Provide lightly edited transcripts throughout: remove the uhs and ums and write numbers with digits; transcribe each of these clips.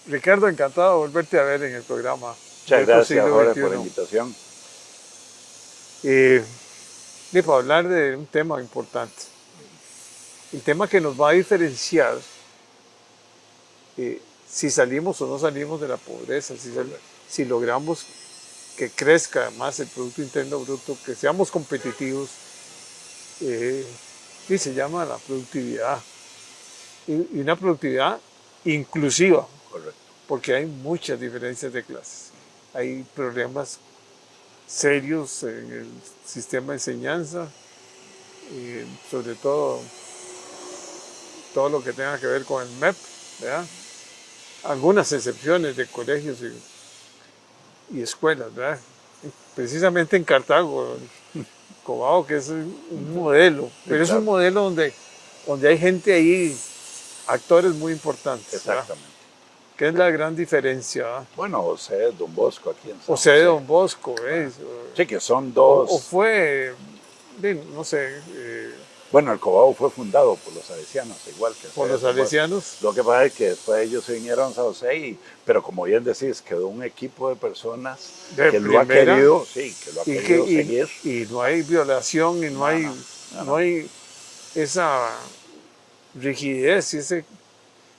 Ricardo, encantado de volverte a ver en el programa. Muchas gracias, Jorge, por la invitación. Para hablar de un tema importante, el tema que nos va a diferenciar si salimos o no salimos de la pobreza, si logramos que crezca más el Producto Interno Bruto, que seamos competitivos, y se llama la productividad. Y una productividad inclusiva. Correcto. Porque hay muchas diferencias de clases. Hay problemas serios en el sistema de enseñanza, sobre todo lo que tenga que ver con el MEP, ¿verdad? Algunas excepciones de colegios y escuelas, ¿verdad? Precisamente en Cartago, Cobao, que es un modelo, pero es un modelo donde hay gente ahí, actores muy importantes. Exactamente. ¿Verdad? ¿Qué es la gran diferencia? Bueno, José de Don Bosco aquí en San José de Don Bosco, ¿ves? Sí, que son dos. O fue, no sé. Bueno, el Cobao fue fundado por los salesianos, igual que por los salesianos. Lo que pasa es que después ellos se vinieron a San José, pero como bien decís, quedó un equipo de personas que lo ha querido, seguir. Y no hay violación y no hay esa rigidez y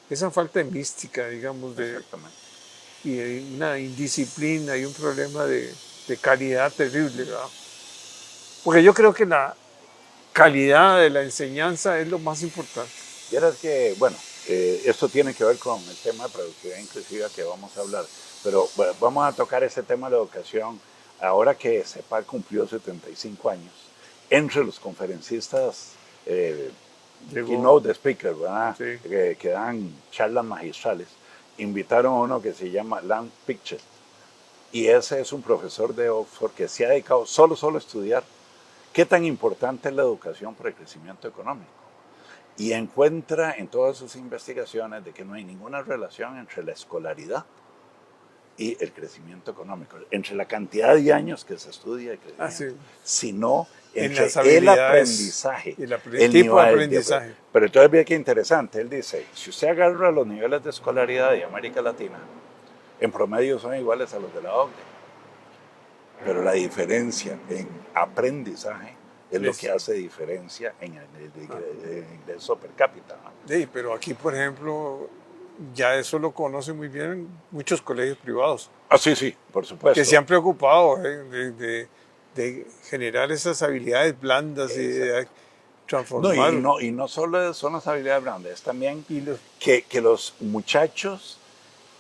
esa falta de mística, digamos, Exactamente. Y una indisciplina y un problema de calidad terrible, ¿verdad? Porque yo creo que la calidad de la enseñanza es lo más importante. Y ahora es que, bueno, esto tiene que ver con el tema de productividad inclusiva que vamos a hablar, pero bueno, vamos a tocar ese tema de la educación ahora que CEPAL cumplió 75 años. Entre los conferencistas keynote speakers, ¿verdad? Sí. Que dan charlas magistrales, invitaron a uno que se llama Lance Pitchell, y ese es un profesor de Oxford que se ha dedicado solo a estudiar qué tan importante es la educación para el crecimiento económico. Y encuentra en todas sus investigaciones de que no hay ninguna relación entre la escolaridad y el crecimiento económico, entre la cantidad de años que se estudia el crecimiento, sino entre el aprendizaje, el tipo de aprendizaje. Pero entonces ve qué interesante, él dice, si usted agarra los niveles de escolaridad de América Latina, en promedio son iguales a los de la OCDE, pero la diferencia en aprendizaje es lo que hace diferencia en el ingreso per cápita, ¿no? Sí, pero aquí, por ejemplo, ya eso lo conocen muy bien muchos colegios privados. Ah, sí, por supuesto. Que se han preocupado de generar esas habilidades blandas y de transformar. No, y no solo son las habilidades blandas, es también que los muchachos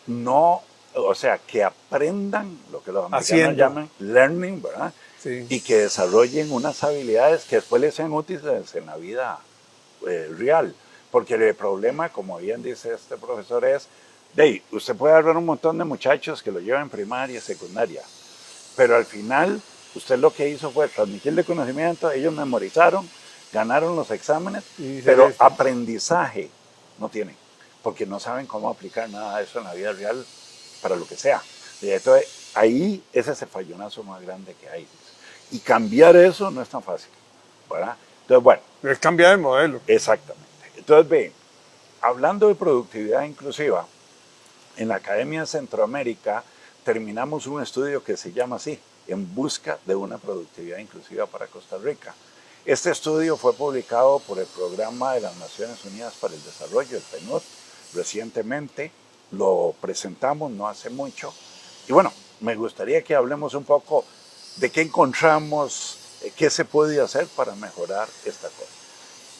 no, o sea, que aprendan lo que los americanos llaman learning, ¿verdad? Sí. Y que desarrollen unas habilidades que después les sean útiles en la vida real. Porque el problema, como bien dice este profesor, es, usted puede agarrar un montón de muchachos que lo llevan primaria, secundaria, pero al final usted lo que hizo fue transmitirle conocimiento, ellos memorizaron, ganaron los exámenes, pero aprendizaje no tienen, porque no saben cómo aplicar nada de eso en la vida real para lo que sea. Y entonces, ahí ese es el fallonazo más grande que hay. Y cambiar eso no es tan fácil, ¿verdad? Entonces, bueno. Pero es cambiar el modelo. Exactamente. Entonces, ve, hablando de productividad inclusiva, en la Academia de Centroamérica terminamos un estudio que se llama así, En busca de una productividad inclusiva para Costa Rica. Este estudio fue publicado por el Programa de las Naciones Unidas para el Desarrollo, el PNUD, recientemente. Lo presentamos no hace mucho. Y bueno, me gustaría que hablemos un poco de qué encontramos, qué se puede hacer para mejorar esta cosa.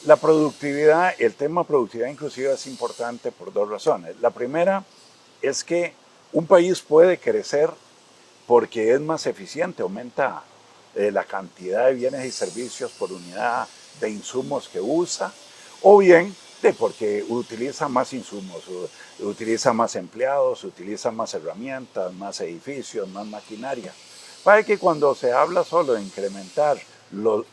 La productividad, el tema productividad inclusiva es importante por dos razones. La primera es que un país puede crecer porque es más eficiente, aumenta la cantidad de bienes y servicios por unidad de insumos que usa, o bien porque utiliza más insumos, utiliza más empleados, utiliza más herramientas, más edificios, más maquinaria. Para que cuando se habla solo de incrementar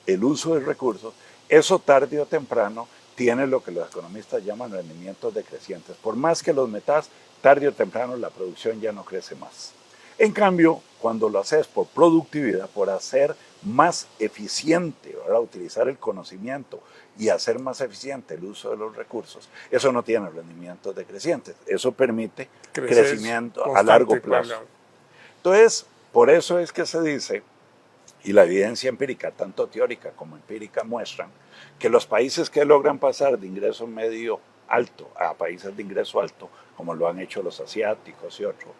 el uso de recursos, eso tarde o temprano tiene lo que los economistas llaman rendimientos decrecientes. Por más que los metas, tarde o temprano la producción ya no crece más. En cambio, cuando lo haces por productividad, por hacer más eficiente, ¿verdad? Utilizar el conocimiento y hacer más eficiente el uso de los recursos, eso no tiene rendimientos decrecientes. Eso permite crecimiento a largo plazo. Entonces, por eso es que se dice, y la evidencia empírica, tanto teórica como empírica, muestran que los países que logran pasar de ingreso medio alto a países de ingreso alto, como lo han hecho los asiáticos y otros,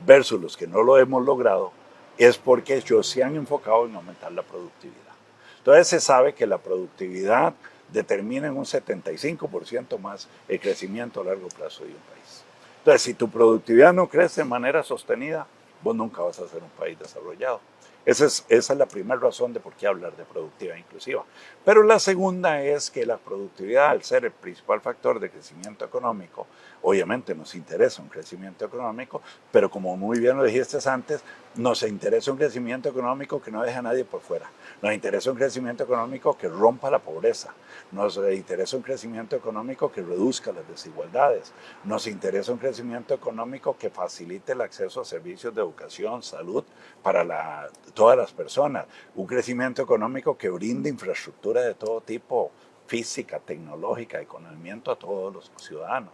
versus los que no lo hemos logrado, es porque ellos se han enfocado en aumentar la productividad. Entonces se sabe que la productividad determina en un 75% más el crecimiento a largo plazo de un país. Entonces, si tu productividad no crece de manera sostenida, vos nunca vas a ser un país desarrollado. Esa es la primera razón de por qué hablar de productividad inclusiva. Pero la segunda es que la productividad, al ser el principal factor de crecimiento económico, obviamente nos interesa un crecimiento económico, pero como muy bien lo dijiste antes, nos interesa un crecimiento económico que no deje a nadie por fuera. Nos interesa un crecimiento económico que rompa la pobreza. Nos interesa un crecimiento económico que reduzca las desigualdades. Nos interesa un crecimiento económico que facilite el acceso a servicios de educación, salud para todas las personas. Un crecimiento económico que brinde infraestructura de todo tipo, física, tecnológica, de conocimiento a todos los ciudadanos.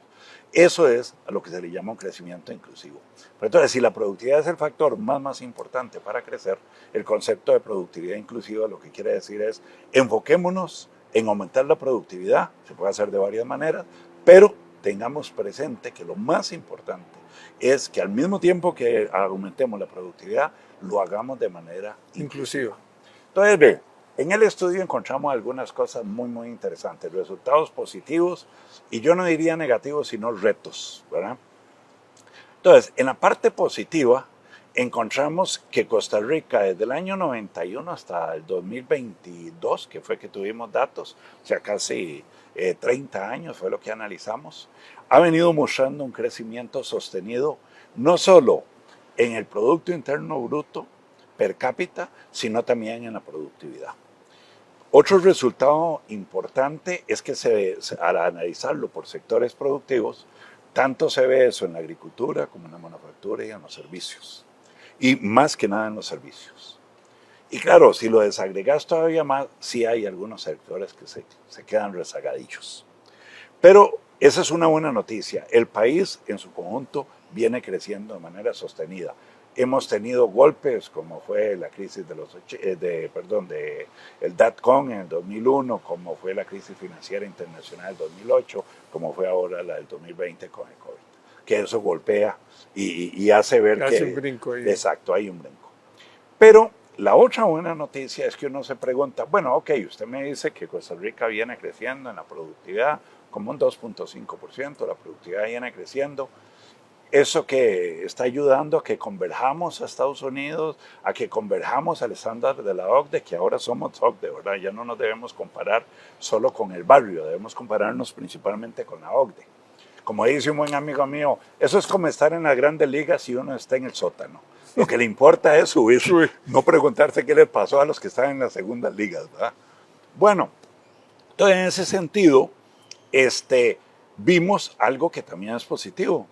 Eso es a lo que se le llama un crecimiento inclusivo. Pero entonces, si la productividad es el factor más importante para crecer, el concepto de productividad inclusiva lo que quiere decir es enfoquémonos en aumentar la productividad, se puede hacer de varias maneras, pero tengamos presente que lo más importante es que al mismo tiempo que aumentemos la productividad, lo hagamos de manera inclusiva. Entonces, ve, en el estudio encontramos algunas cosas muy interesantes, resultados positivos, y yo no diría negativos, sino retos, ¿verdad? Entonces, en la parte positiva, encontramos que Costa Rica desde el año 91 hasta el 2022, que fue que tuvimos datos, o sea, casi 30 años fue lo que analizamos, ha venido mostrando un crecimiento sostenido, no solo en el Producto Interno Bruto per cápita, sino también en la productividad. Otro resultado importante es que al analizarlo por sectores productivos, tanto se ve eso en la agricultura como en la manufactura y en los servicios. Y más que nada en los servicios. Y claro, si lo desagregas todavía más, sí hay algunos sectores que se quedan rezagadillos. Pero esa es una buena noticia. El país en su conjunto viene creciendo de manera sostenida. Hemos tenido golpes como fue la crisis el dot-com en el 2001, como fue la crisis financiera internacional del 2008, como fue ahora la del 2020 con el COVID. Que eso golpea y hace ver que... Hace un brinco ahí. Exacto, hay un brinco. Pero la otra buena noticia es que uno se pregunta, bueno, ok, usted me dice que Costa Rica viene creciendo en la productividad como un 2.5%, la productividad viene creciendo. Eso que está ayudando a que converjamos a Estados Unidos, a que converjamos al estándar de la OCDE, que ahora somos OCDE, ¿verdad? Ya no nos debemos comparar solo con el barrio, debemos compararnos principalmente con la OCDE. Como dice un buen amigo mío, eso es como estar en las grandes ligas si uno está en el sótano. Lo que le importa es subir, no preguntarse qué le pasó a los que están en las segundas ligas, ¿verdad? Bueno, entonces en ese sentido, vimos algo que también es positivo.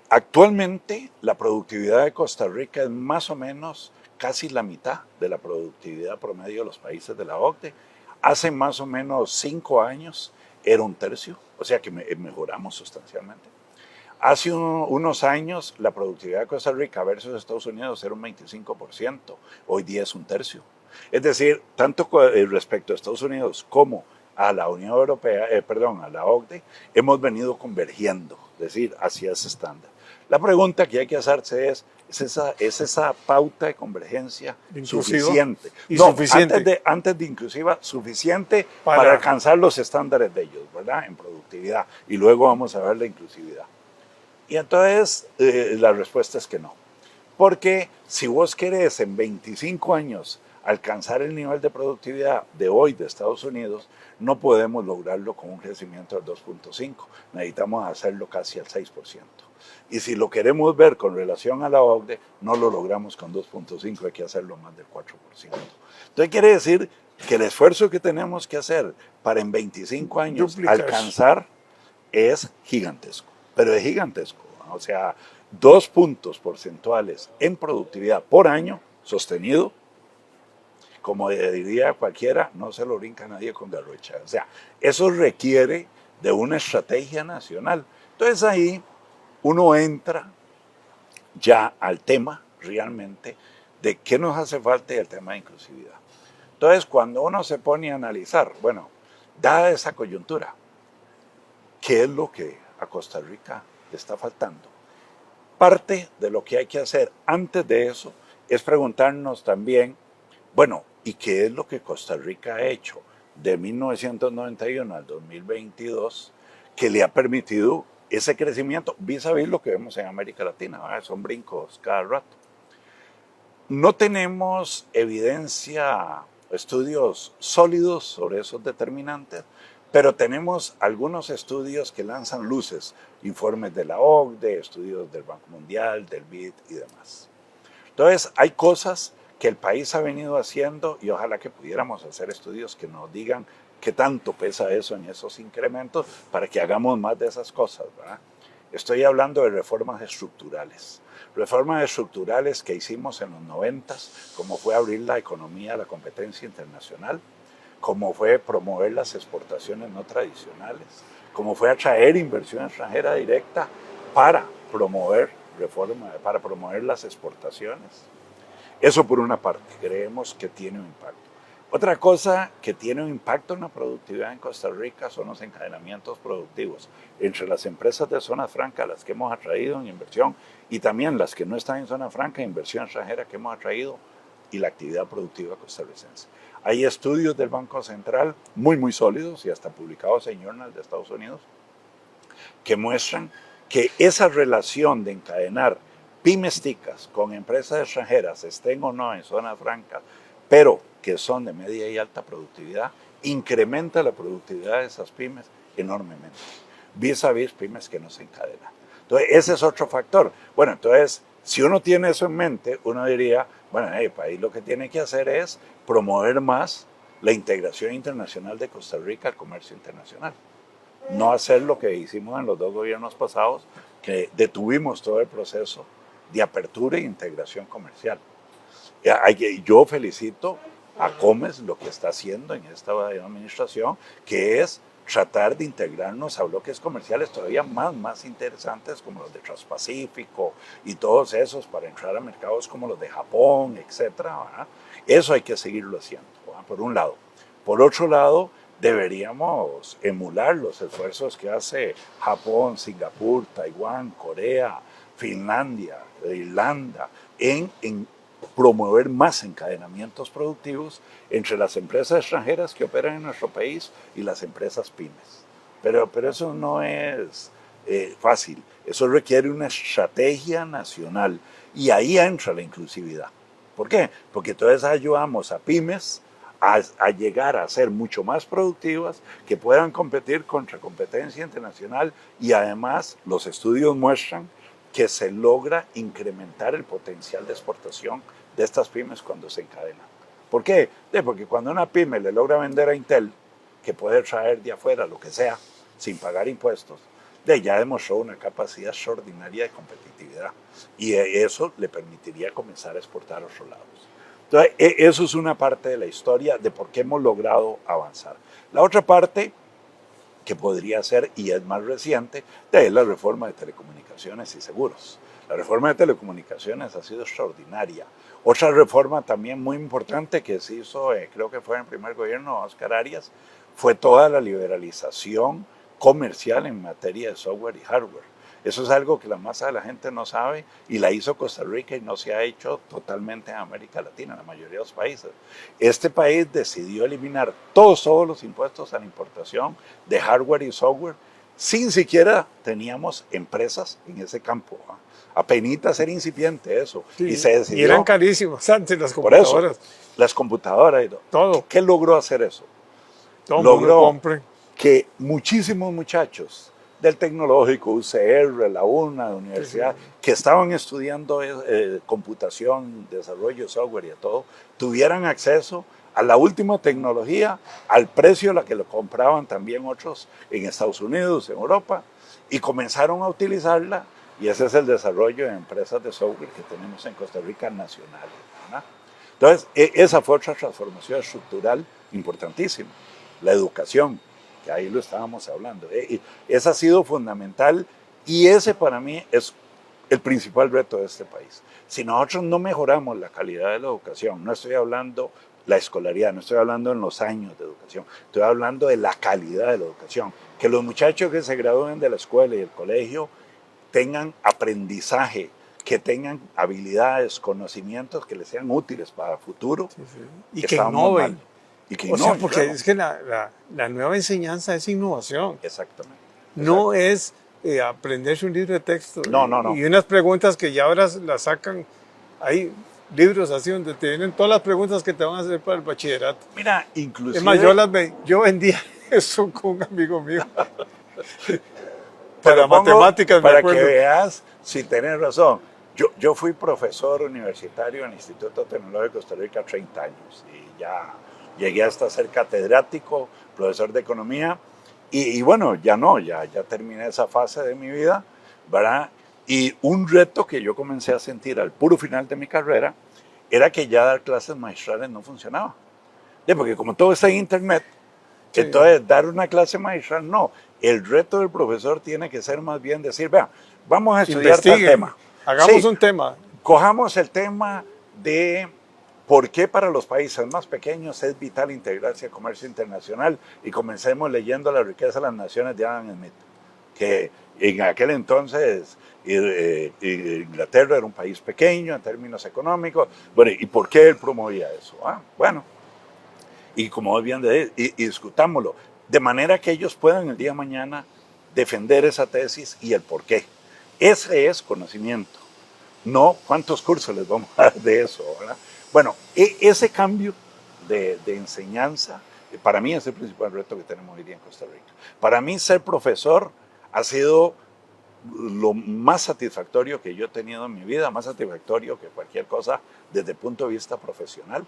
Actualmente la productividad de Costa Rica es más o menos casi la mitad de la productividad promedio de los países de la OCDE. Hace más o menos 5 años era un tercio, o sea que mejoramos sustancialmente. Hace unos años la productividad de Costa Rica versus Estados Unidos era un 25%, hoy día es un tercio. Es decir, tanto respecto a Estados Unidos como a la Unión Europea, a la OCDE, hemos venido convergiendo, es decir, hacia ese estándar. La pregunta que hay que hacerse ¿es esa pauta de convergencia suficiente? No, suficiente. Antes de inclusiva, suficiente para alcanzar los estándares de ellos, ¿verdad? En productividad. Y luego vamos a ver la inclusividad. Y entonces la respuesta es que no. Porque si vos querés en 25 años alcanzar el nivel de productividad de hoy de Estados Unidos, no podemos lograrlo con un crecimiento del 2.5. Necesitamos hacerlo casi al 6%. Y si lo queremos ver con relación a la OCDE, no lo logramos con 2.5, hay que hacerlo más del 4%. Entonces quiere decir que el esfuerzo que tenemos que hacer para en 25 años alcanzar es gigantesco, pero es gigantesco. O sea, 2 puntos porcentuales en productividad por año sostenido, como diría cualquiera, no se lo brinca nadie con garrocha. O sea, eso requiere de una estrategia nacional. Entonces ahí uno entra ya al tema realmente de qué nos hace falta y el tema de inclusividad. Entonces, cuando uno se pone a analizar, bueno, dada esa coyuntura, ¿qué es lo que a Costa Rica le está faltando? Parte de lo que hay que hacer antes de eso es preguntarnos también, bueno, ¿y qué es lo que Costa Rica ha hecho de 1991 al 2022 que le ha permitido ese crecimiento vis a vis lo que vemos en América Latina? Son brincos cada rato. No tenemos evidencia, estudios sólidos sobre esos determinantes, pero tenemos algunos estudios que lanzan luces, informes de la OCDE, estudios del Banco Mundial, del BID y demás. Entonces, hay cosas que el país ha venido haciendo y ojalá que pudiéramos hacer estudios que nos digan qué tanto pesa eso en esos incrementos para que hagamos más de esas cosas, ¿verdad? Estoy hablando de reformas estructurales que hicimos en los 90, como fue abrir la economía a la competencia internacional, como fue promover las exportaciones no tradicionales, como fue atraer inversión extranjera directa para promover para promover las exportaciones. Eso por una parte, creemos que tiene un impacto. Otra cosa que tiene un impacto en la productividad en Costa Rica son los encadenamientos productivos entre las empresas de zona franca, las que hemos atraído en inversión, y también las que no están en zona franca, inversión extranjera que hemos atraído, y la actividad productiva costarricense. Hay estudios del Banco Central muy sólidos y hasta publicados en Journal de Estados Unidos que muestran que esa relación de encadenar pymes ticas con empresas extranjeras, estén o no en zona franca, pero que son de media y alta productividad, incrementa la productividad de esas pymes enormemente, vis a vis pymes que no se encadenan. Entonces, ese es otro factor. Bueno, entonces, si uno tiene eso en mente, uno diría, bueno, el país lo que tiene que hacer es promover más la integración internacional de Costa Rica al comercio internacional. No hacer lo que hicimos en los 2 gobiernos pasados, que detuvimos todo el proceso de apertura e integración comercial. Yo felicito a Comes lo que está haciendo en esta administración, que es tratar de integrarnos a bloques comerciales todavía más interesantes como los de Transpacífico y todos esos para entrar a mercados como los de Japón, etcétera. Eso hay que seguirlo haciendo, ¿verdad? Por un lado. Por otro lado, deberíamos emular los esfuerzos que hace Japón, Singapur, Taiwán, Corea, Finlandia, Irlanda en promover más encadenamientos productivos entre las empresas extranjeras que operan en nuestro país y las empresas pymes. Pero eso no es fácil, eso requiere una estrategia nacional y ahí entra la inclusividad. ¿Por qué? Porque entonces ayudamos a pymes a llegar a ser mucho más productivas, que puedan competir contra competencia internacional y además los estudios muestran que se logra incrementar el potencial de exportación de estas pymes cuando se encadenan. ¿Por qué? Porque cuando una pyme le logra vender a Intel, que puede traer de afuera lo que sea, sin pagar impuestos, ya demostró una capacidad extraordinaria de competitividad y eso le permitiría comenzar a exportar a otros lados. Entonces, eso es una parte de la historia de por qué hemos logrado avanzar. La otra parte que podría ser, y es más reciente, es la reforma de telecomunicaciones y seguros. La reforma de telecomunicaciones ha sido extraordinaria. Otra reforma también muy importante que se hizo, creo que fue en el primer gobierno de Oscar Arias, fue toda la liberalización comercial en materia de software y hardware. Eso es algo que la masa de la gente no sabe y la hizo Costa Rica y no se ha hecho totalmente en América Latina, en la mayoría de los países. Este país decidió eliminar todos los impuestos a la importación de hardware y software, sin siquiera teníamos empresas en ese campo. Apenitas era incipiente eso. Sí, y se decidió. Y eran carísimos antes las Por eso, computadoras. las computadoras y todo. Todo. ¿Qué logró hacer eso? Todo Logró compre. que muchísimos muchachos del tecnológico, UCR, la UNA, la universidad, que estaban estudiando computación, desarrollo de software y a todo, tuvieran acceso a la última tecnología, al precio a la que lo compraban también otros en Estados Unidos, en Europa, y comenzaron a utilizarla Y ese es el desarrollo de empresas de software que tenemos en Costa Rica nacionales, ¿verdad? Entonces, esa fue otra transformación estructural importantísima. La educación, que ahí lo estábamos hablando. Esa ha sido fundamental y ese para mí es el principal reto de este país. Si nosotros no mejoramos la calidad de la educación, no estoy hablando la escolaridad, no estoy hablando en los años de educación, estoy hablando de la calidad de la educación. Que los muchachos que se gradúen de la escuela y del colegio tengan aprendizaje, que tengan habilidades, conocimientos que les sean útiles para el futuro. Sí, sí. Y que innoven. Y que innoven, porque claro. es que la nueva enseñanza es innovación. Exactamente. No es aprenderse un libro de texto. No. Y unas preguntas que ya ahora las sacan. Hay libros así donde te vienen todas las preguntas que te van a hacer para el bachillerato. Mira, inclusive... Es más, yo vendía eso con un amigo mío. Para matemáticas, para que veas si tenés razón. Yo fui profesor universitario en el Instituto Tecnológico de Costa Rica 30 años y ya llegué hasta ser catedrático, profesor de economía y bueno, ya terminé esa fase de mi vida, ¿verdad? Y un reto que yo comencé a sentir al puro final de mi carrera era que ya dar clases maestrales no funcionaba. Porque como todo está en internet, sí. Entonces dar una clase maestral no. El reto del profesor tiene que ser más bien decir, vea, vamos a estudiar tal tema. Hagamos un tema. Cojamos el tema de por qué para los países más pequeños es vital integrarse al comercio internacional y comencemos leyendo La riqueza de las naciones de Adam Smith, que en aquel entonces Inglaterra era un país pequeño en términos económicos. Bueno, ¿y por qué él promovía eso? Bueno, y como bien y discutámoslo, de manera que ellos puedan el día de mañana defender esa tesis y el por qué. Ese es conocimiento, no cuántos cursos les vamos a dar de eso, ¿verdad? Bueno, ese cambio de enseñanza, para mí es el principal reto que tenemos hoy día en Costa Rica. Para mí ser profesor ha sido lo más satisfactorio que yo he tenido en mi vida, más satisfactorio que cualquier cosa desde el punto de vista profesional,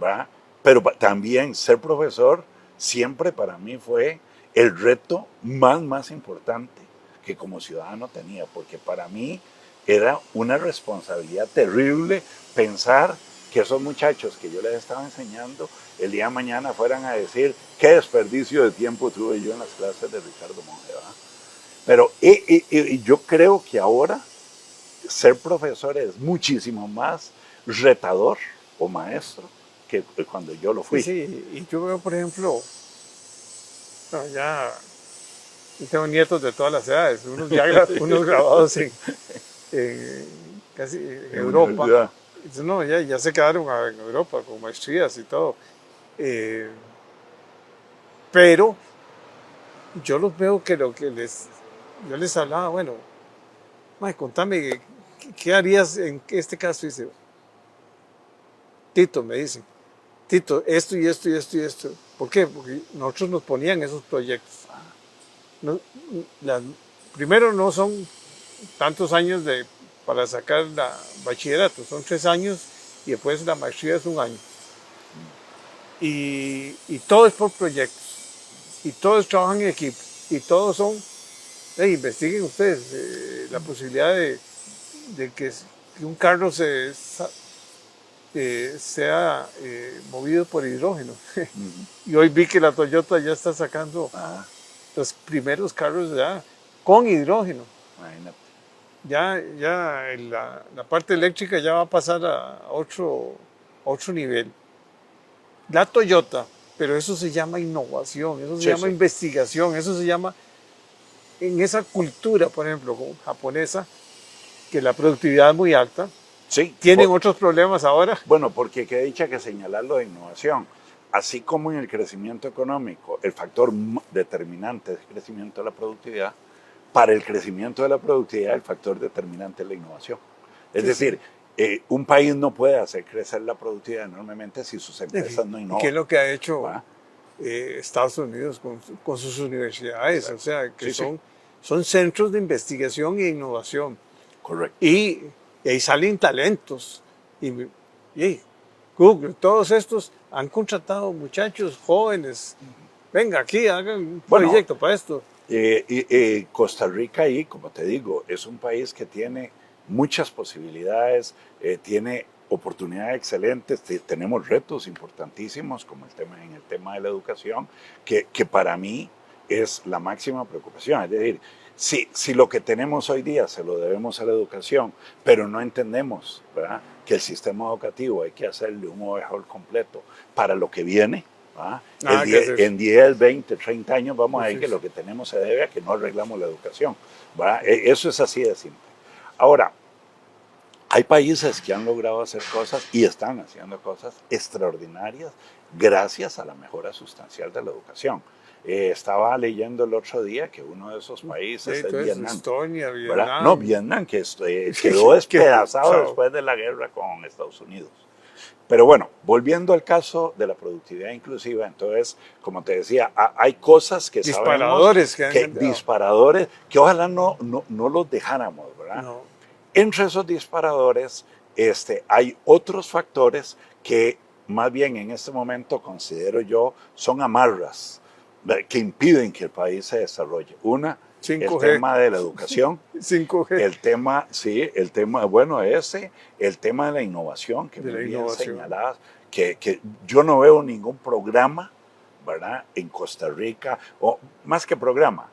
¿verdad? Pero también ser profesor siempre para mí fue el reto más importante que como ciudadano tenía, porque para mí era una responsabilidad terrible pensar que esos muchachos que yo les estaba enseñando el día de mañana fueran a decir qué desperdicio de tiempo tuve yo en las clases de Ricardo Monge, ¿verdad? Pero yo creo que ahora ser profesor es muchísimo más retador o maestro que cuando yo lo fui. Sí, y yo veo, por ejemplo, no, ya yo tengo nietos de todas las edades, unos grabados en casi en Europa. No, ya se quedaron en Europa con maestrías y todo. Pero yo los veo que yo les hablaba, bueno, contame, ¿qué harías en este caso? Dice, Tito, me dicen, Tito, esto y esto y esto y esto. ¿Por qué? Porque nosotros nos ponían esos proyectos. Primero no son tantos años para sacar la bachillerato, son 3 años y después la maestría es 1 año. Y todo es por proyectos. Y todos trabajan en equipo. Y todos son, investiguen ustedes la posibilidad de que un carro sea movido por hidrógeno. Y hoy vi que la Toyota ya está sacando los primeros carros ya con hidrógeno. Ya la parte eléctrica ya va a pasar a otro nivel. La Toyota, pero eso se llama innovación, eso se llama investigación, eso se llama, en esa cultura, por ejemplo, japonesa, que la productividad es muy alta. Sí. ¿Tienen otros problemas ahora? Bueno, porque qué dicha que señalarlo de innovación. Así como en el crecimiento económico, el factor determinante es el crecimiento de la productividad, para el crecimiento de la productividad el factor determinante es la innovación. Es decir, un país no puede hacer crecer la productividad enormemente si sus empresas no innovan. ¿Qué es lo que ha hecho Estados Unidos con sus universidades? Exacto. O sea, que son centros de investigación e innovación. Correcto. Y ahí salen talentos. Y Google, todos estos han contratado muchachos jóvenes. Venga, aquí hagan un proyecto para esto. Costa Rica ahí, como te digo, es un país que tiene muchas posibilidades, tiene oportunidades excelentes, tenemos retos importantísimos como en el tema de la educación, que para mí es la máxima preocupación. Es decir, si lo que tenemos hoy día se lo debemos a la educación, pero no entendemos, ¿verdad?, que el sistema educativo hay que hacerle un overhaul completo para lo que viene. En 10, 20, 30 años vamos a ver que lo que tenemos se debe a que no arreglamos la educación. ¿Verdad? Eso es así de simple. Ahora, hay países que han logrado hacer cosas y están haciendo cosas extraordinarias gracias a la mejora sustancial de la educación. Estaba leyendo el otro día que uno de esos países es Vietnam. Estonia, Vietnam. No, Vietnam, que quedó despedazado después de la guerra con Estados Unidos. Pero bueno, volviendo al caso de la productividad inclusiva, entonces, como te decía, hay cosas que disparadores sabemos, disparadores que ojalá no los dejáramos, ¿verdad? No. Entre esos disparadores hay otros factores que más bien en este momento considero yo son amarras que impiden que el país se desarrolle. Una, 5G. El tema de la educación. 5G. El tema, sí, el tema de la innovación, que muy bien señalabas, que yo no veo ningún programa, ¿verdad?, en Costa Rica, o más que programa,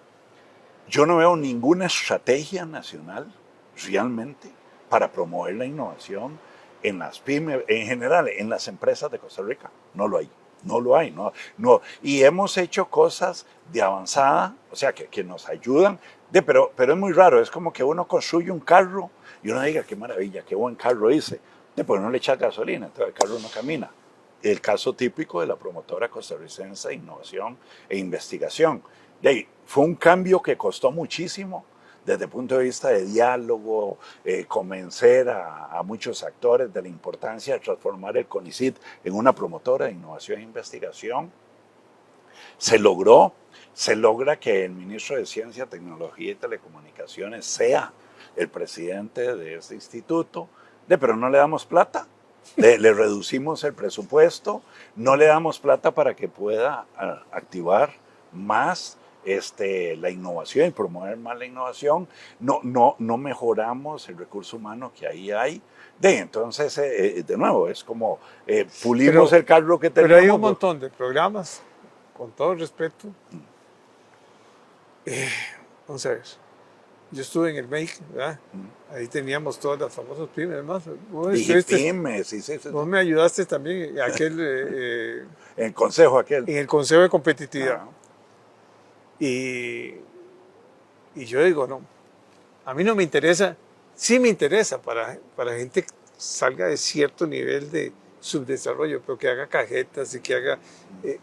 yo no veo ninguna estrategia nacional realmente para promover la innovación en las pymes, en general, en las empresas de Costa Rica. No lo hay. No lo hay, no. Y hemos hecho cosas de avanzada, o sea, que nos ayudan, pero es muy raro, es como que uno construye un carro y uno diga, qué maravilla, qué buen carro hice, pero no le echa gasolina, entonces el carro no camina. El caso típico de la promotora costarricense de innovación e investigación. Fue un cambio que costó muchísimo, desde el punto de vista de diálogo, convencer a muchos actores de la importancia de transformar el CONICYT en una promotora de innovación e investigación. Se logra que el ministro de Ciencia, Tecnología y Telecomunicaciones sea el presidente de este instituto, pero no le damos plata, le reducimos el presupuesto, no le damos plata para que pueda activar más la innovación y promover más la innovación, no mejoramos el recurso humano que ahí hay. Entonces, de nuevo, es como pulimos el carro que tenemos. Pero hay un montón de programas, con todo el respeto. Vamos a ver, yo estuve en el MEIC, ¿verdad? Ahí teníamos todas las famosas pymes, además. Vos me ayudaste también en aquel... en el consejo aquel. En el Consejo de Competitividad. Y yo digo, no, a mí no me interesa, sí me interesa para gente que salga de cierto nivel de subdesarrollo, pero que haga cajetas y que haga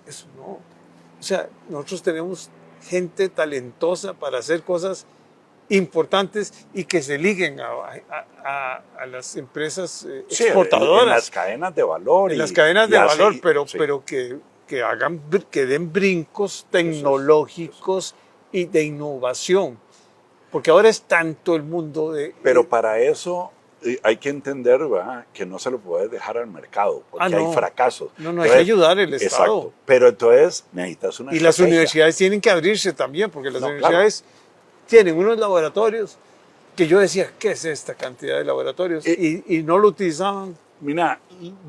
eso, no. O sea, nosotros tenemos gente talentosa para hacer cosas importantes y que se liguen a las empresas exportadoras. En las cadenas de valor. En las cadenas de valor, pero que den brincos tecnológicos y de innovación. Porque ahora es tanto el mundo de... Pero para eso hay que entender, ¿verdad?, que no se lo puedes dejar al mercado, porque hay fracasos. No, hay que ayudar al Estado. Exacto, pero entonces necesitas una estrategia. Las universidades tienen que abrirse también, porque las universidades tienen unos laboratorios que yo decía, ¿qué es esta cantidad de laboratorios? Y no lo utilizaban. Mira,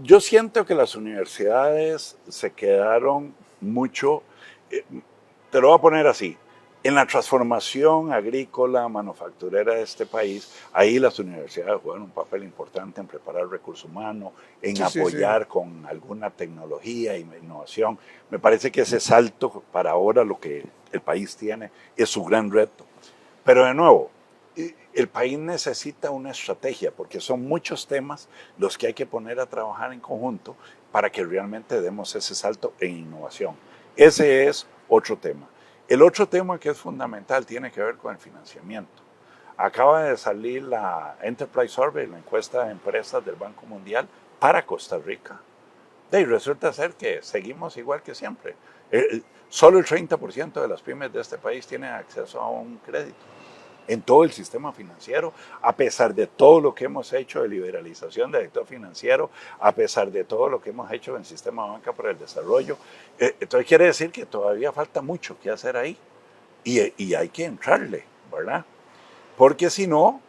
yo siento que las universidades se quedaron mucho, te lo voy a poner así, en la transformación agrícola, manufacturera de este país, ahí las universidades juegan un papel importante en preparar recursos humanos, en apoyar con alguna tecnología e innovación. Me parece que ese salto para ahora lo que el país tiene es su gran reto. Pero de nuevo, el país necesita una estrategia porque son muchos temas los que hay que poner a trabajar en conjunto para que realmente demos ese salto en innovación. Ese es otro tema. El otro tema que es fundamental tiene que ver con el financiamiento. Acaba de salir la Enterprise Survey, la encuesta de empresas del Banco Mundial para Costa Rica. Y resulta ser que seguimos igual que siempre. Solo el 30% de las pymes de este país tienen acceso a un crédito en todo el sistema financiero, a pesar de todo lo que hemos hecho de liberalización del sector financiero, a pesar de todo lo que hemos hecho en el sistema de banca para el desarrollo. Entonces quiere decir que todavía falta mucho que hacer ahí. y hay que entrarle, ¿verdad? Porque si no,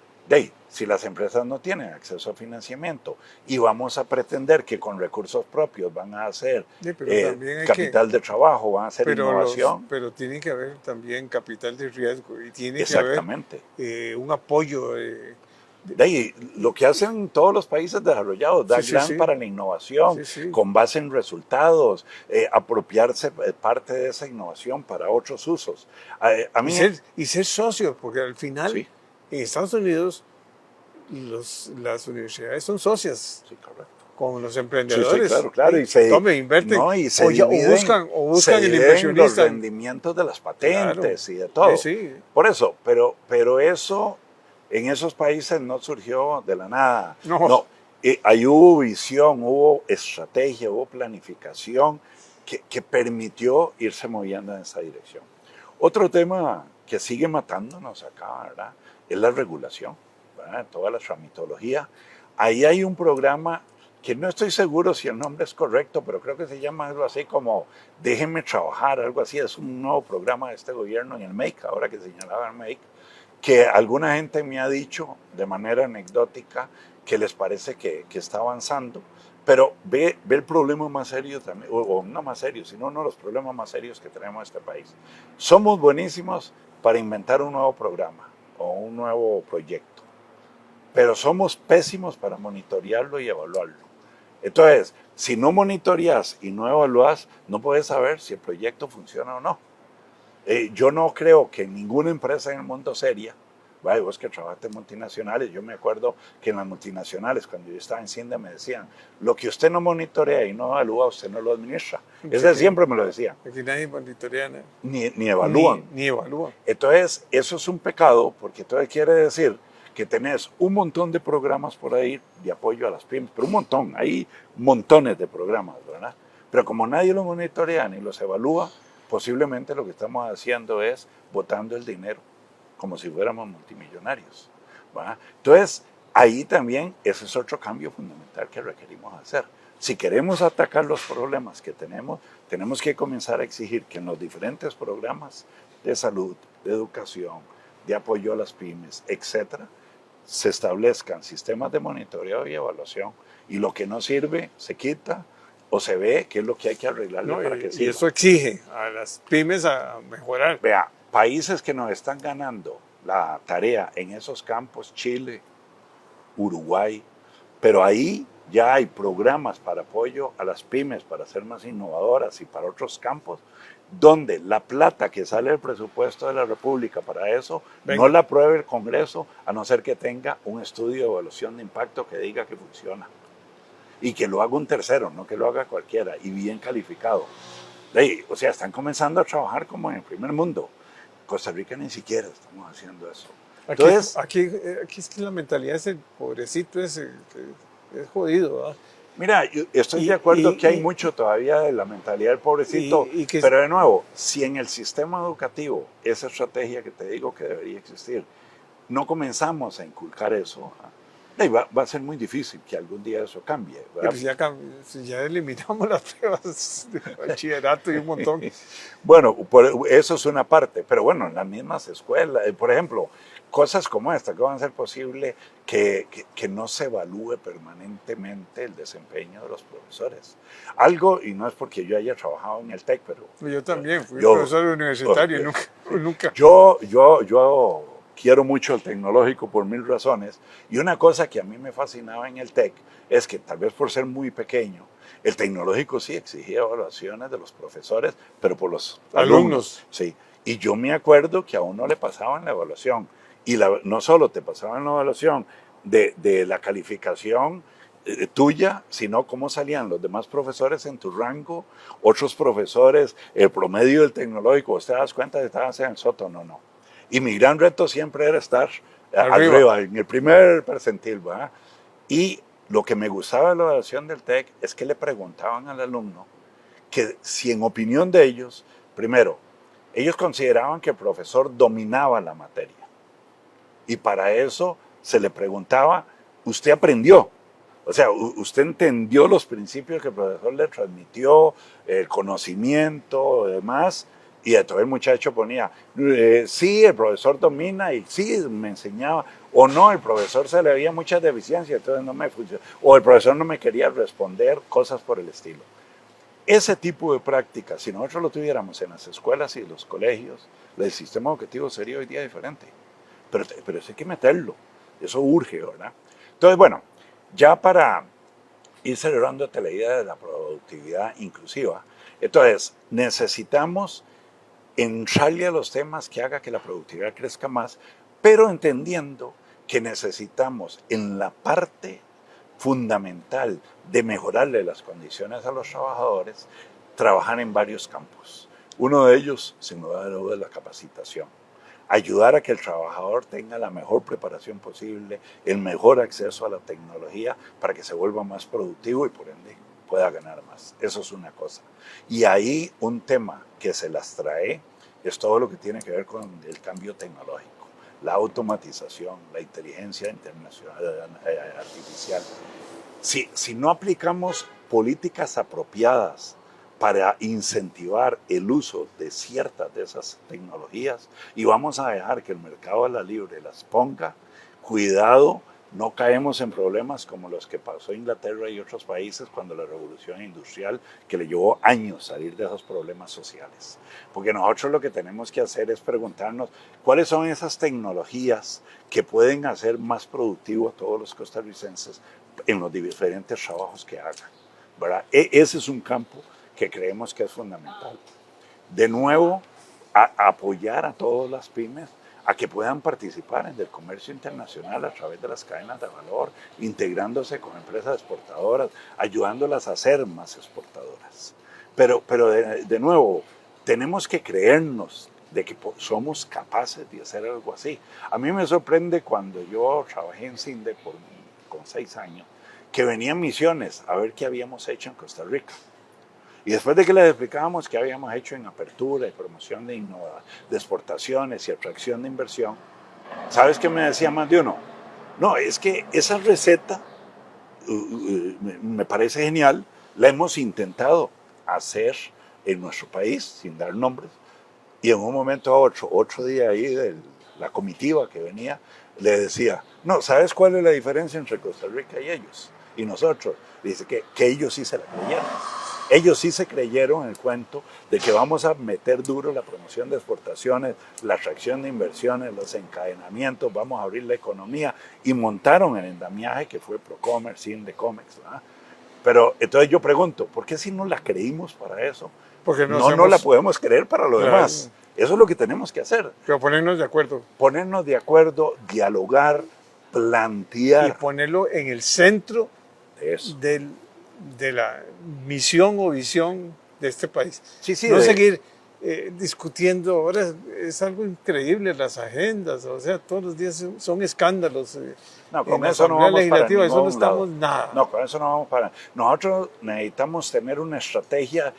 si las empresas no tienen acceso a financiamiento y vamos a pretender que con recursos propios van a hacer Sí, pero también hay capital de trabajo, van a hacer innovación. pero tiene que haber también capital de riesgo y tiene que haber Exactamente. un apoyo. Lo que hacen todos los países desarrollados, dar grant para la innovación, con base en resultados, apropiarse parte de esa innovación para otros usos. A mí, y ser socios, porque al final en Estados Unidos las universidades son socias con los emprendedores. Claro. Invierten o buscan el los inversionista. rendimientos de las patentes y de todo. Por eso, pero eso en esos países no surgió de la nada. No. Ahí hubo visión, hubo estrategia, hubo planificación que permitió irse moviendo en esa dirección. Otro tema que sigue matándonos acá, ¿verdad?, es la regulación, ¿verdad?, toda la tramitología. Ahí hay un programa que no estoy seguro si el nombre es correcto, pero creo que se llama algo así como Déjenme Trabajar, algo así. Es un nuevo programa de este gobierno en el MEIC, ahora que señalaba el MEIC, que alguna gente me ha dicho de manera anecdótica que les parece que está avanzando, pero ve el problema más serio también, o no más serio, sino uno de los problemas más serios que tenemos en este país. Somos buenísimos para inventar un nuevo programa o un nuevo proyecto, pero somos pésimos para monitorearlo y evaluarlo. Entonces, si no monitoreas y no evalúas, no puedes saber si el proyecto funciona o no. Yo no creo que ninguna empresa en el mundo seria, vos que trabajaste en multinacionales, yo me acuerdo que en las multinacionales, cuando yo estaba en Cinda, me decían, lo que usted no monitorea y no evalúa, usted no lo administra. Ese siempre me lo decían. Aquí nadie monitorea nada. Ni evalúan. Ni evalúan. Entonces, eso es un pecado, porque entonces quiere decir que tenés un montón de programas por ahí de apoyo a las pymes, pero un montón, hay montones de programas, ¿verdad? Pero como nadie los monitorea ni los evalúa, posiblemente lo que estamos haciendo es botando el dinero como si fuéramos multimillonarios, ¿verdad? Entonces, ahí también ese es otro cambio fundamental que requerimos hacer. Si queremos atacar los problemas que tenemos que comenzar a exigir que en los diferentes programas de salud, de educación, de apoyo a las pymes, etcétera, se establezcan sistemas de monitoreo y evaluación, y lo que no sirve se quita o se ve qué es lo que hay que arreglarle para que sirva. Y eso exige a las pymes a mejorar. Vea, países que nos están ganando la tarea en esos campos, Chile, Uruguay, pero ahí ya hay programas para apoyo a las pymes, para ser más innovadoras y para otros campos, donde la plata que sale del presupuesto de la República para eso no la apruebe el Congreso, a no ser que tenga un estudio de evaluación de impacto que diga que funciona. Y que lo haga un tercero, no que lo haga cualquiera, y bien calificado. O sea, están comenzando a trabajar como en el primer mundo. Costa Rica ni siquiera estamos haciendo eso. Entonces, aquí es que la mentalidad es el pobrecito ese, que es jodido, ¿verdad? Mira, yo estoy de acuerdo que hay mucho todavía de la mentalidad del pobrecito, pero de nuevo, si en el sistema educativo, esa estrategia que te digo que debería existir, no comenzamos a inculcar eso, va a ser muy difícil que algún día eso cambie, ¿verdad? Si ya eliminamos las pruebas de bachillerato y un montón. Bueno, eso es una parte, pero bueno, en las mismas escuelas, por ejemplo, cosas como esta, que van a ser posible que no se evalúe permanentemente el desempeño de los profesores. Algo, y no es porque yo haya trabajado en el TEC, pero... Yo también, fui profesor universitario, nunca. Yo quiero mucho el tecnológico por 1000 razones, y una cosa que a mí me fascinaba en el TEC es que tal vez por ser muy pequeño, el tecnológico sí exigía evaluaciones de los profesores, pero por los alumnos. Sí. Y yo me acuerdo que a uno le pasaban la evaluación, y no solo te pasaban la evaluación de la calificación tuya, sino cómo salían los demás profesores en tu rango, otros profesores, el promedio del tecnológico. ¿Usted das cuenta de que estabas en el sótano? No. Y mi gran reto siempre era estar arriba en el primer percentil, ¿verdad? Y lo que me gustaba de la evaluación del TEC es que le preguntaban al alumno que si en opinión de ellos, primero, ellos consideraban que el profesor dominaba la materia. Y para eso se le preguntaba, ¿usted aprendió? O sea, ¿usted entendió los principios que el profesor le transmitió, el conocimiento, demás? Y entonces el muchacho ponía, sí, el profesor domina y sí, me enseñaba. O no, el profesor se le veía muchas deficiencias, entonces no me funcionó. O el profesor no me quería responder, cosas por el estilo. Ese tipo de prácticas, si nosotros lo tuviéramos en las escuelas y los colegios, el sistema educativo sería hoy día diferente. Pero eso hay que meterlo, eso urge, ¿verdad? Entonces, bueno, ya para ir celebrándote la idea de la productividad inclusiva, entonces necesitamos entrarle a los temas que haga que la productividad crezca más, pero entendiendo que necesitamos en la parte fundamental de mejorarle las condiciones a los trabajadores, trabajar en varios campos. Uno de ellos, sin duda, es la capacitación. Ayudar a que el trabajador tenga la mejor preparación posible, el mejor acceso a la tecnología para que se vuelva más productivo y por ende pueda ganar más. Eso es una cosa. Y ahí un tema que se las trae es todo lo que tiene que ver con el cambio tecnológico, la automatización, la inteligencia artificial. Si no aplicamos políticas apropiadas para incentivar el uso de ciertas de esas tecnologías y vamos a dejar que el mercado a la libre las ponga, cuidado, no caemos en problemas como los que pasó Inglaterra y otros países cuando la revolución industrial, que le llevó años salir de esos problemas sociales. Porque nosotros lo que tenemos que hacer es preguntarnos cuáles son esas tecnologías que pueden hacer más productivo a todos los costarricenses en los diferentes trabajos que hagan, ¿verdad? Ese es un campo que creemos que es fundamental. De nuevo, apoyar a todas las pymes a que puedan participar en el comercio internacional a través de las cadenas de valor, integrándose con empresas exportadoras, ayudándolas a ser más exportadoras. Pero de nuevo, tenemos que creernos de que somos capaces de hacer algo así. A mí me sorprende cuando yo trabajé en CINDE con 6 años, que venían misiones a ver qué habíamos hecho en Costa Rica. Y después de que les explicábamos qué habíamos hecho en apertura y promoción de exportaciones y atracción de inversión, ¿sabes qué me decía más de uno? No, es que esa receta me parece genial, la hemos intentado hacer en nuestro país, sin dar nombres, y en un momento a otro día ahí de la comitiva que venía, le decía, no, ¿sabes cuál es la diferencia entre Costa Rica y ellos? Y nosotros, dice que ellos sí se la creyeron. Ellos sí se creyeron el cuento de que vamos a meter duro la promoción de exportaciones, la atracción de inversiones, los encadenamientos, vamos a abrir la economía y montaron el endamiaje que fue Procommerce, Indecomex, ¿verdad? Pero entonces yo pregunto, ¿por qué si no la creímos para eso? Porque No la podemos creer para lo demás. Eso es lo que tenemos que hacer. Pero ponernos de acuerdo. Ponernos de acuerdo, dialogar, plantear. Y ponerlo en el centro de eso. De la misión o visión de este país. Sí, no seguir discutiendo. Ahora es algo increíble las agendas, o sea, todos los días son escándalos. No, con eso no vamos para ningún eso no estamos lado. nada. No, con eso no vamos para. Nosotros necesitamos tener una estrategia.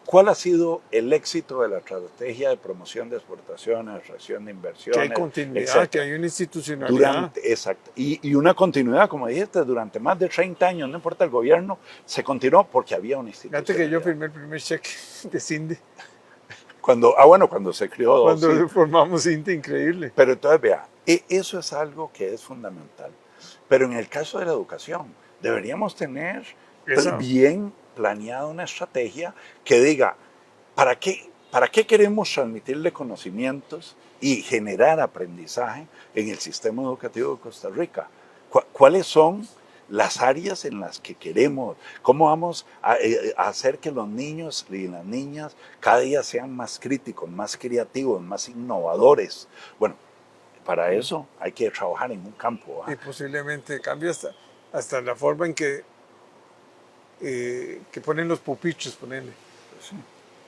¿Cuál ha sido el éxito de la estrategia de promoción de exportaciones, atracción de inversiones? Que hay continuidad, que hay una institucionalidad. Exacto. Y una continuidad, como dijiste, durante más de 30 años, no importa el gobierno, se continuó porque había una institucionalidad. Fíjate que yo firmé el primer cheque de CINDE. Cuando se creó. Cuando formamos CINDE, increíble. Pero entonces, vea, eso es algo que es fundamental. Pero en el caso de la educación, deberíamos tener bien planeada una estrategia que diga, ¿para qué queremos transmitirle conocimientos y generar aprendizaje en el sistema educativo de Costa Rica? ¿Cuáles son las áreas en las que queremos? ¿Cómo vamos a hacer que los niños y las niñas cada día sean más críticos, más creativos, más innovadores? Bueno, para eso hay que trabajar en un campo. Y posiblemente cambie hasta la forma en que ponen los pupitres, ponerle. Sí.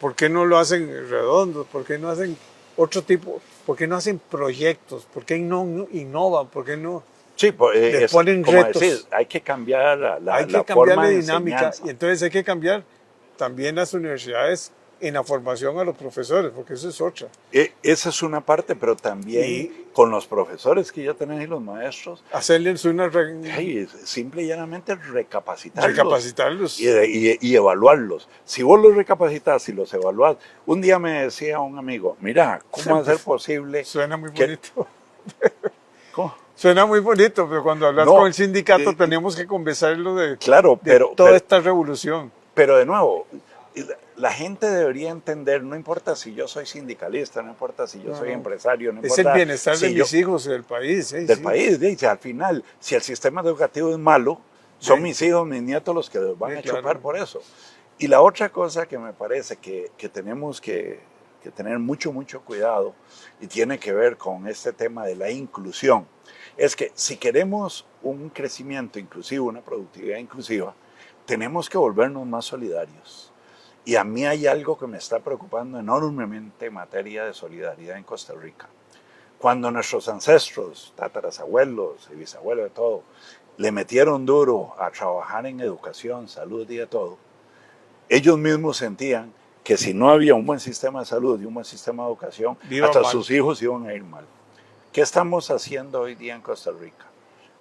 ¿Por qué no lo hacen redondos? ¿Por qué no hacen otro tipo? ¿Por qué no hacen proyectos? ¿Por qué no innovan? ¿Por qué no le ponen retos? Decir, hay que cambiar hay que cambiar la dinámica. Y entonces hay que cambiar también las universidades en la formación a los profesores, porque eso es otra. Esa es una parte, pero también con los profesores que ya tenés y los maestros. Hacerles una... Simple y llanamente recapacitarlos. Recapacitarlos. Y evaluarlos. Si vos los recapacitas y los evaluás. Un día me decía un amigo, mira, ¿cómo va a ser posible? Suena muy bonito. ¿Cómo? Suena muy bonito, pero cuando hablas con el sindicato tenemos que conversarlo de, claro, toda esta revolución. Pero de nuevo, la gente debería entender, no importa si yo soy sindicalista, no importa si yo soy empresario, no importa... Es el bienestar de mis hijos y del país. Del país, dice, al final, si el sistema educativo es malo, son mis hijos, mis nietos los que van a chupar por eso. Y la otra cosa que me parece que tenemos que tener mucho cuidado y tiene que ver con este tema de la inclusión, es que si queremos un crecimiento inclusivo, una productividad inclusiva, tenemos que volvernos más solidarios. Y a mí hay algo que me está preocupando enormemente en materia de solidaridad en Costa Rica. Cuando nuestros ancestros, tatarabuelos y bisabuelos de todo, le metieron duro a trabajar en educación, salud y de todo, ellos mismos sentían que si no había un buen sistema de salud y un buen sistema de educación, hasta sus hijos iban a ir mal. ¿Qué estamos haciendo hoy día en Costa Rica?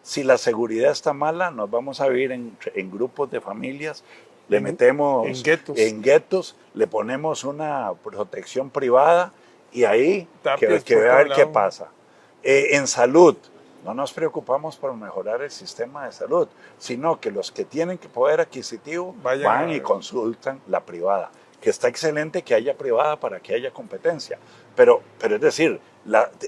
Si la seguridad está mala, nos vamos a vivir en grupos de familias, le metemos en guetos, le ponemos una protección privada y ahí que ver qué pasa. En salud, no nos preocupamos por mejorar el sistema de salud, sino que los que tienen poder adquisitivo van y consultan la privada, que está excelente que haya privada para que haya competencia, pero es decir,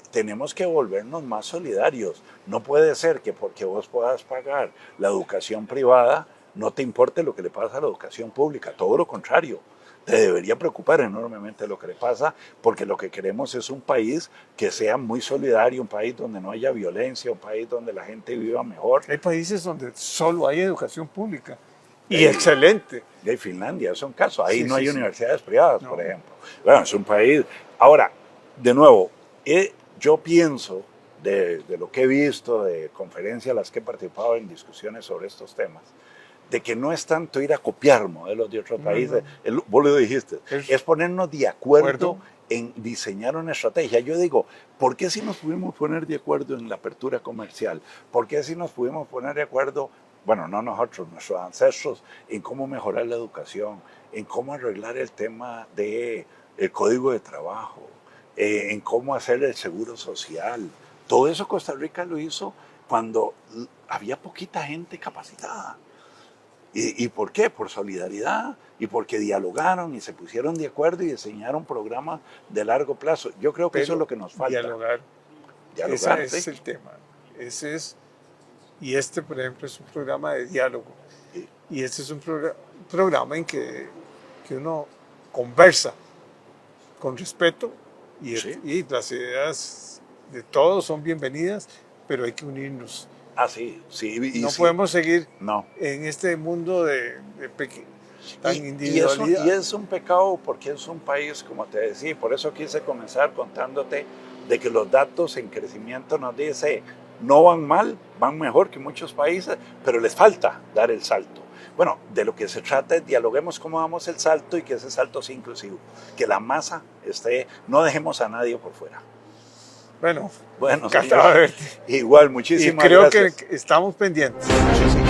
tenemos que volvernos más solidarios. No puede ser que porque vos puedas pagar la educación privada, no te importe lo que le pasa a la educación pública, todo lo contrario. Te debería preocupar enormemente lo que le pasa, porque lo que queremos es un país que sea muy solidario, un país donde no haya violencia, un país donde la gente viva mejor. Hay países donde solo hay educación pública y excelente. De Finlandia es un caso, ahí no hay universidades privadas, por ejemplo. Bueno, es un país... Ahora, de nuevo, yo pienso, de lo que he visto, de conferencias a las que he participado en discusiones sobre estos temas, de que no es tanto ir a copiar modelos de otros países, vos lo dijiste, es ponernos de acuerdo en diseñar una estrategia. Yo digo, ¿por qué si nos pudimos poner de acuerdo en la apertura comercial? ¿Por qué si nos pudimos poner de acuerdo, bueno, no nosotros, nuestros ancestros, en cómo mejorar la educación, en cómo arreglar el tema del código de trabajo, en cómo hacer el seguro social? Todo eso Costa Rica lo hizo cuando había poquita gente capacitada. ¿Y por qué? Por solidaridad y porque dialogaron y se pusieron de acuerdo y diseñaron programas de largo plazo. Yo creo que eso es lo que nos falta. Dialogar. Ese es el tema. Y por ejemplo, es un programa de diálogo. Sí. Y este es un programa en que uno conversa con respeto y las ideas de todos son bienvenidas, pero hay que unirnos. Sí. No podemos seguir en este mundo tan individualidad. Y es un pecado porque es un país, como te decía, y por eso quise comenzar contándote de que los datos en crecimiento nos dicen, no van mal, van mejor que muchos países, pero les falta dar el salto. Bueno, de lo que se trata es dialoguemos cómo damos el salto y que ese salto sea inclusivo, que la masa no dejemos a nadie por fuera. Bueno, encantado de verte. Igual, muchísimas gracias. Y creo que estamos pendientes. Sí.